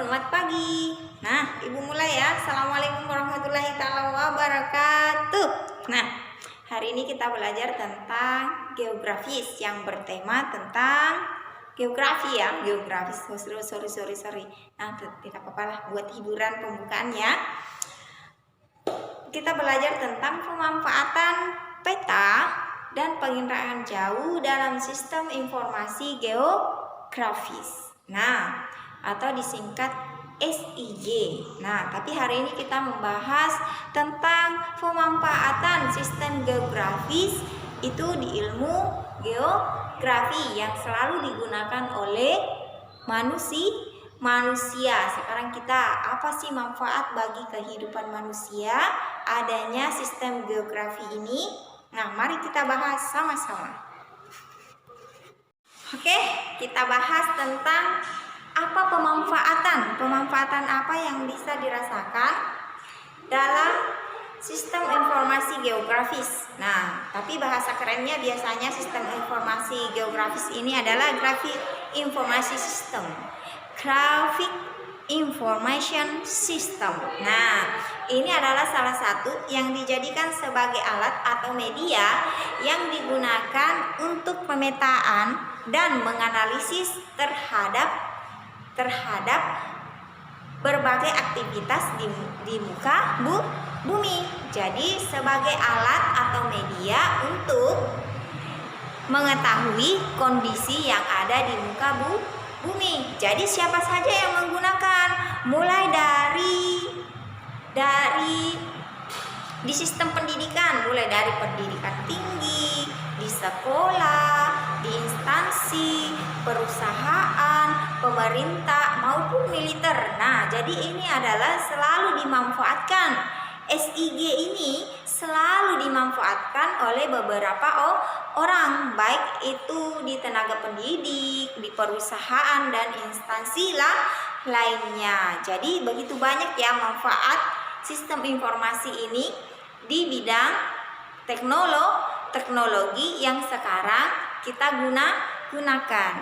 selamat pagi. Nah, Ibu mulai ya. Assalamualaikum warahmatullahi taala wabarakatuh. Nah, hari ini kita belajar tentang geografis yang bertema tentang geografi ya, geografis. Sorry. Nah, tidak apa-apa lah buat hiburan pembukaan ya. Kita belajar tentang pemanfaatan peta dan penginderaan jauh dalam sistem informasi geografis. Nah, atau disingkat SIG. Nah, tapi hari ini kita membahas tentang pemanfaatan sistem geografis itu di ilmu geografi yang selalu digunakan oleh manusia. Sekarang kita apa sih manfaat bagi kehidupan manusia adanya sistem geografi ini? Nah, mari kita bahas sama-sama. Oke, kita bahas tentang apa pemanfaatan apa yang bisa dirasakan dalam sistem informasi geografis. Nah, tapi bahasa kerennya biasanya sistem informasi geografis ini adalah Graphic Information System. Graphic Information System. Nah, ini adalah salah satu yang dijadikan sebagai alat atau media yang digunakan untuk pemetaan dan menganalisis terhadap berbagai aktivitas di muka bumi. Jadi sebagai alat atau media untuk mengetahui kondisi yang ada di muka bumi. Jadi siapa saja yang menggunakan, mulai dari di sistem pendidikan, mulai dari pendidikan tinggi, di sekolah, di instansi, perusahaan, pemerintah maupun militer. Nah, jadi ini adalah selalu dimanfaatkan. SIG ini selalu dimanfaatkan oleh beberapa orang, baik itu di tenaga pendidik, di perusahaan dan instansi lainnya. Jadi begitu banyak ya manfaat sistem informasi ini di bidang teknologi yang sekarang kita gunakan.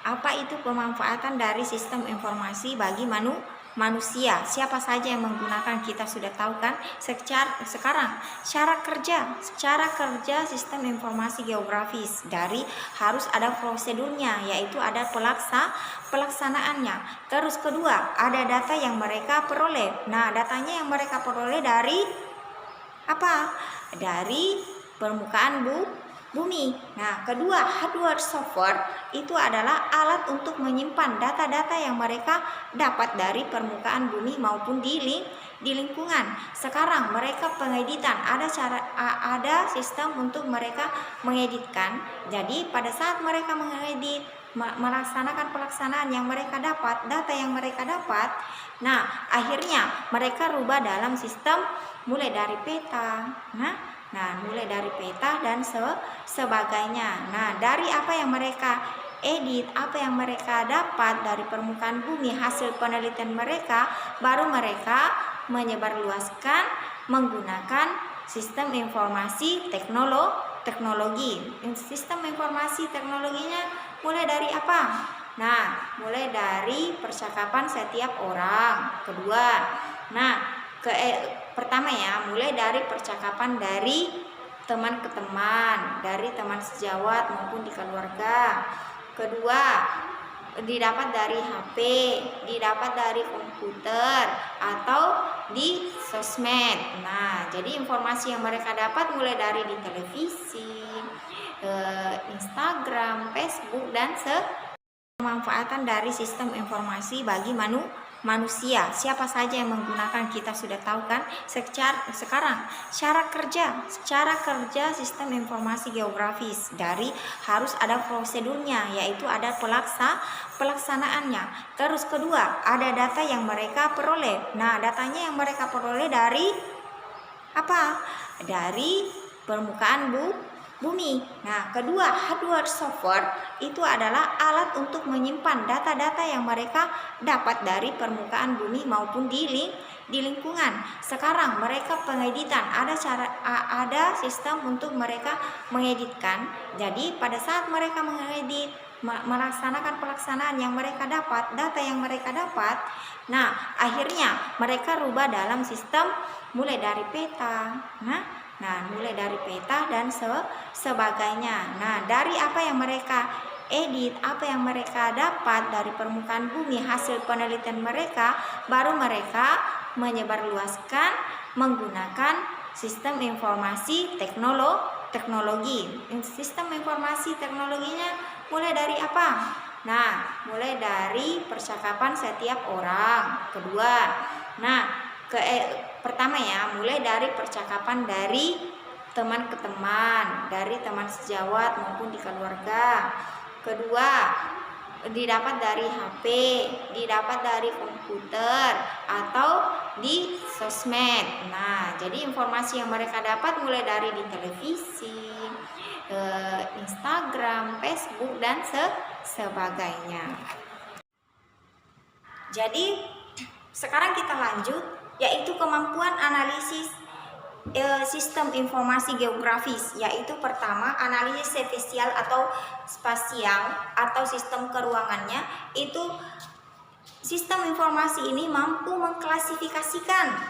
Apa itu pemanfaatan dari sistem informasi bagi manusia? Siapa saja yang menggunakan, kita sudah tahu kan. Sekarang cara kerja sistem informasi geografis dari harus ada prosedurnya, yaitu ada pelaksanaannya. Terus kedua, ada data yang mereka peroleh. Nah, datanya yang mereka peroleh dari apa? Dari permukaan bumi. Nah, kedua, hardware software itu adalah alat untuk menyimpan data-data yang mereka dapat dari permukaan bumi maupun di lingkungan. Sekarang mereka pengeditan, ada sistem untuk mereka mengeditkan. Jadi pada saat mereka mengedit, melaksanakan pelaksanaan yang mereka dapat, data yang mereka dapat, nah akhirnya mereka rubah dalam sistem mulai dari peta. Nah, mulai dari peta dan sebagainya. Nah, dari apa yang mereka edit, apa yang mereka dapat dari permukaan bumi, hasil penelitian mereka, baru mereka menyebarluaskan menggunakan sistem informasi teknologi. Sistem informasi teknologinya mulai dari apa? Nah, mulai dari percakapan setiap orang. Kedua, pertama ya, mulai dari percakapan dari teman ke teman, dari teman sejawat maupun di keluarga. Kedua, didapat dari HP, didapat dari komputer atau di sosmed. Nah, jadi informasi yang mereka dapat mulai dari di televisi, Instagram, Facebook dan pemanfaatan dari sistem informasi bagi manusia. Siapa saja yang menggunakan, kita sudah tahu kan. Sekarang cara kerja sistem informasi geografis dari harus ada prosedurnya, yaitu ada pelaksanaannya. Terus kedua, ada data yang mereka peroleh. Nah, datanya yang mereka peroleh dari apa? Dari permukaan bumi. Nah, kedua, hardware software itu adalah alat untuk menyimpan data-data yang mereka dapat dari permukaan bumi maupun di lingkungan. Sekarang mereka pengeditan, ada sistem untuk mereka mengeditkan. Jadi pada saat mereka mengedit, melaksanakan pelaksanaan yang mereka dapat, data yang mereka dapat. Nah, akhirnya mereka rubah dalam sistem mulai dari peta. Mulai dari peta dan sebagainya. Nah, dari apa yang mereka edit, apa yang mereka dapat dari permukaan bumi, hasil penelitian mereka, baru mereka menyebarluaskan menggunakan sistem informasi teknologi. Sistem informasi teknologinya mulai dari apa? Nah, mulai dari percakapan setiap orang. Kedua, pertama ya, mulai dari percakapan dari teman ke teman, dari teman sejawat maupun di keluarga. Kedua, didapat dari HP, didapat dari komputer atau di sosmed. Nah, jadi informasi yang mereka dapat mulai dari di televisi, Instagram, Facebook dan sebagainya. Jadi sekarang kita lanjut, yaitu kemampuan analisis sistem informasi geografis, yaitu pertama analisis spasial atau sistem keruangannya. Itu sistem informasi ini mampu mengklasifikasikan,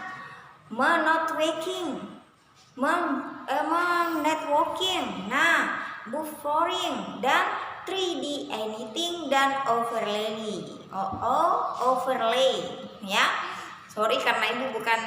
networking, buffering dan 3D editing dan overlay ya. Sorry karena ibu bukan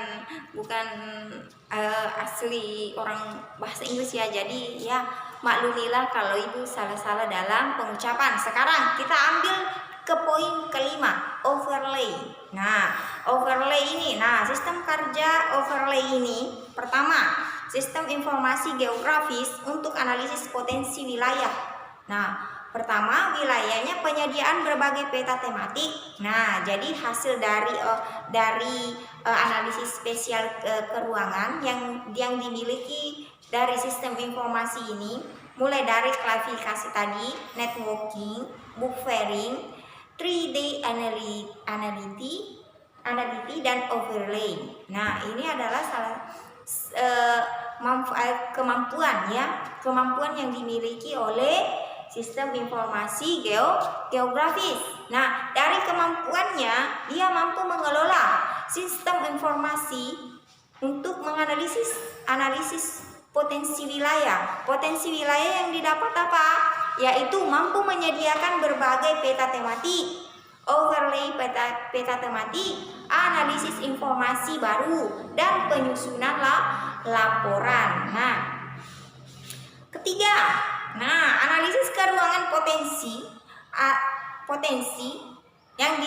asli orang bahasa Inggris ya, jadi ya maklumilah kalau ibu salah-salah dalam pengucapan. Sekarang kita ambil ke poin kelima, overlay. Nah, overlay ini, sistem kerja overlay ini pertama, sistem informasi geografis untuk analisis potensi wilayah. Pertama, wilayahnya penyediaan berbagai peta tematik. Jadi hasil dari analisis spasial keruangan yang dimiliki dari sistem informasi ini, mulai dari klasifikasi tadi, networking, buffering, 3D analysis dan overlay. Ini adalah kemampuan yang dimiliki oleh sistem informasi geografis. Dari kemampuannya, dia mampu mengelola sistem informasi untuk analisis potensi wilayah. Potensi wilayah yang didapat apa? Yaitu mampu menyediakan berbagai peta tematik, overlay peta tematik, analisis informasi baru, dan penyusunan laporan. Ketiga, analisis keruangan potensi yang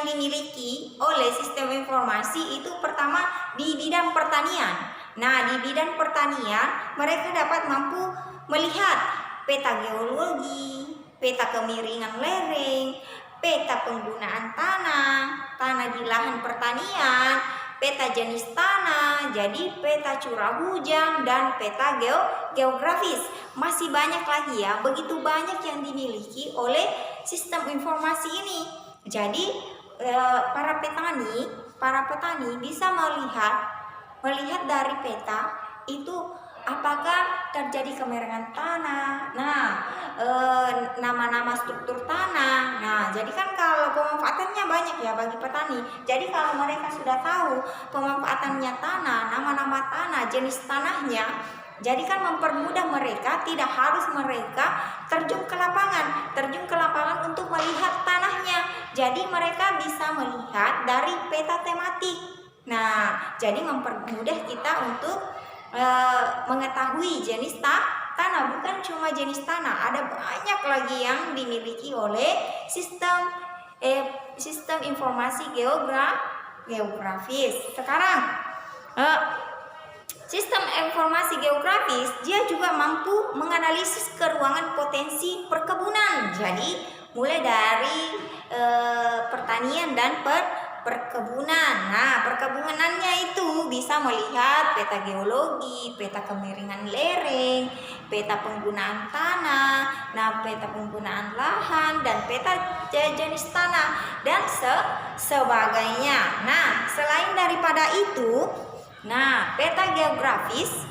dimiliki oleh sistem informasi itu pertama di bidang pertanian. Di bidang pertanian mereka dapat mampu melihat peta geologi, peta kemiringan lereng, peta penggunaan tanah di lahan pertanian, peta jenis tanah, jadi peta curah hujan dan peta geografis. Masih banyak lagi ya, begitu banyak yang dimiliki oleh sistem informasi ini. Jadi para petani bisa melihat dari peta itu apakah terjadi kemiringan tanah, nama-nama struktur tanah. Jadi kan kalau pemanfaatannya banyak ya bagi petani. Jadi kalau mereka sudah tahu pemanfaatannya tanah, nama-nama tanah, jenis tanahnya, jadi kan mempermudah mereka, tidak harus mereka terjun ke lapangan untuk melihat tanahnya. Jadi mereka bisa melihat dari peta tematik. Jadi mempermudah kita untuk mengetahui jenis tanah, bukan cuma jenis tanah, ada banyak lagi yang dimiliki oleh sistem informasi geografis. Sekarang sistem informasi geografis dia juga mampu menganalisis keruangan potensi perkebunan. Jadi mulai dari pertanian dan perkebunan. Perkebunannya itu bisa melihat peta geologi, peta kemiringan lereng, peta penggunaan tanah, peta penggunaan lahan, dan peta jenis tanah dan sebagainya. Selain daripada itu, peta geografis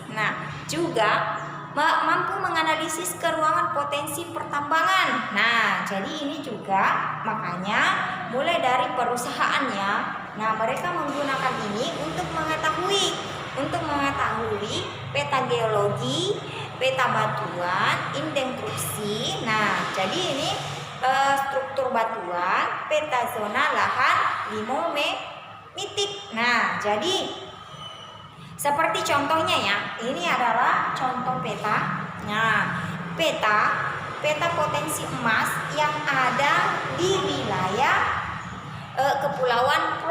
juga mampu menganalisis keuangan potensi pertambangan. Nah, jadi ini juga makanya mulai dari perusahaannya. Nah, mereka menggunakan ini untuk mengetahui peta geologi, peta batuan, indeks erupsi. Nah, jadi ini struktur batuan, peta zona lahan, limometric. Nah, jadi seperti contohnya ya, ini adalah contoh peta. Nah, peta potensi emas yang ada di wilayah Kepulauan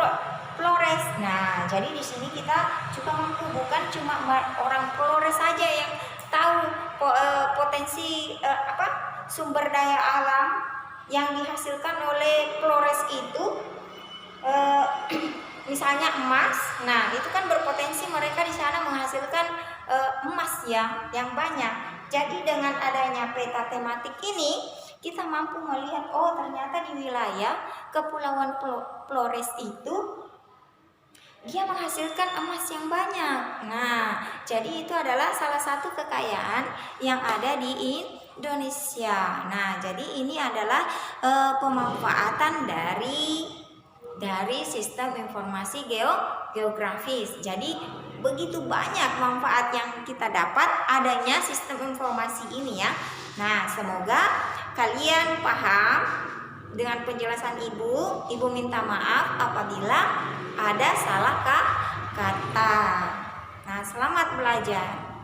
Flores. Nah, jadi di sini kita juga mampu, bukan cuma orang Flores saja yang tahu potensi sumber daya alam yang dihasilkan oleh Flores itu. Misalnya emas, nah itu kan berpotensi mereka di sana menghasilkan emas ya yang banyak. Jadi dengan adanya peta tematik ini kita mampu melihat, oh ternyata di wilayah Kepulauan Flores itu dia menghasilkan emas yang banyak. Nah, jadi itu adalah salah satu kekayaan yang ada di Indonesia. Nah, jadi ini adalah pemanfaatan dari sistem informasi geografis. Jadi begitu banyak manfaat yang kita dapat adanya sistem informasi ini ya. Nah, semoga kalian paham dengan penjelasan Ibu. Ibu minta maaf apabila ada salah kata. Nah, selamat belajar.